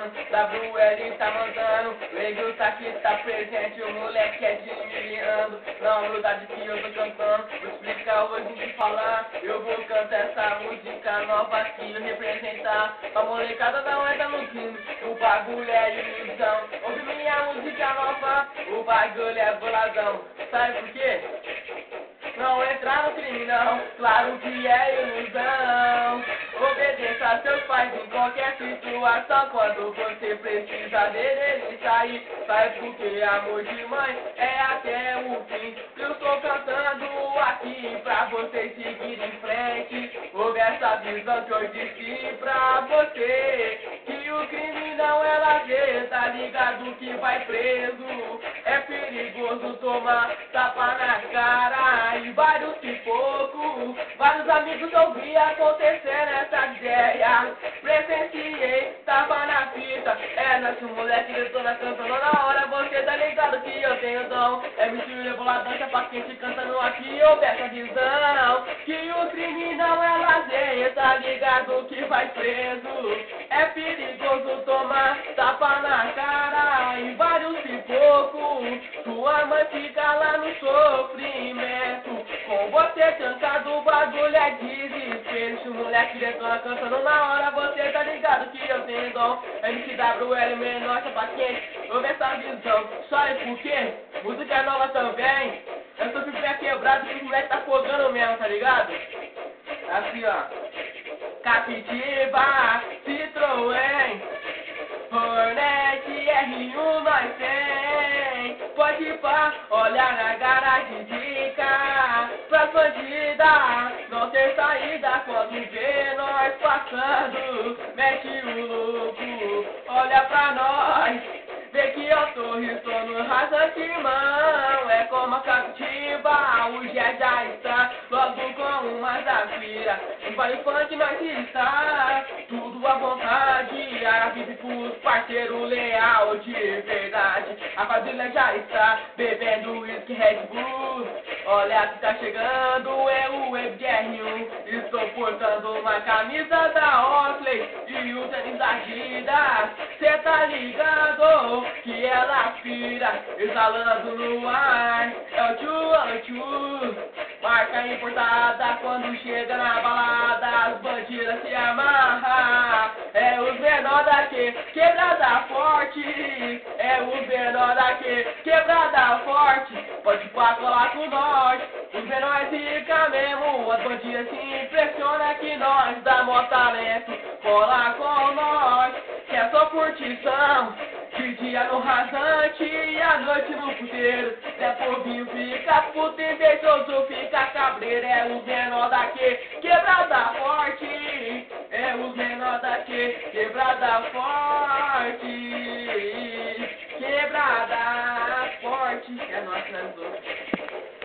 cantando, WL tá mandando, Legos tá aqui, tá presente, o moleque é de miliano. Na humildade que eu tô cantando, vou explicar hoje o que falar. Eu vou cantar essa música nova que eu representar. A molecada não entra no crime, o bagulho é ilusão. Ouve minha música nova, o bagulho é boladão. Sabe por quê? Não entrar no crime não, claro que é ilusão. Obedeça a seus pais em qualquer situação. Quando você precisa dele sair, sabe porque amor de mãe é até o fim. Eu estou cantando aqui pra você seguir em frente. Ouve essa visão que eu disse pra você, que o crime não é lazer, tá ligado que vai preso. É perigoso tomar tapa na cara e vários pipocos. Vários amigos eu vi acontecer nessa ideia. Presenciei, tava na fita. É, nosso moleque detona cantando na hora. Você tá ligado que eu tenho dom. É mentira, boladão, chapa quente cantando aqui. Eu peço a visão que o crime não é lazer, tá ligado que vai preso. É perigoso tomar tapa na cara e vários pipocos. Sua mãe fica lá no sofrimento. Com você cansado, o bagulho é desespero. Se o moleque detona cantando na hora, você tá ligado que eu tenho dom. MCWL menor, chapa quente, ouve essa visão. Sabe por quê? Música nova também. Eu sou pé quebrado e os moleque tá fogando mesmo, tá ligado? Assim, ó. Captiva, Citroën, Hornet, R1 nós tem. Pode pá, olha na garagem de cá. Pra bandida, não ter saída quando vê nós passando. Mete o louco, olha pra nós. Vê que eu estou no rasante mão. É como a captiva, o Jé já está logo com uma zafira. No baile funk nós está tudo à vontade. A vida pros parceiro leal de verdade. A quadrilha já está bebendo uísque Red Bull. Olha que tá chegando, é o Web R1. Estou portando uma camisa da Oakley e o tênis da Adidas. Cê tá ligado que ela aspira, exalando no ar. É o tchu, marca importada. Quando chega na balada, as bandidas se amarram. É os menor daqui, quebrada forte. É os menor daqui, quebrada forte. Pode colar com nós, os menores ficam mesmo. As bandidas se impressionam que nós dá mó talento. Cola com nós, que é só curtição. De dia no rasante e à noite no puteiro. Zé Povinho fica puto, invejoso fica cabreiro. É os menor daqui, quebrada forte. É os menor daqui, quebrada forte. Quebrada forte. É nóis, finalizou.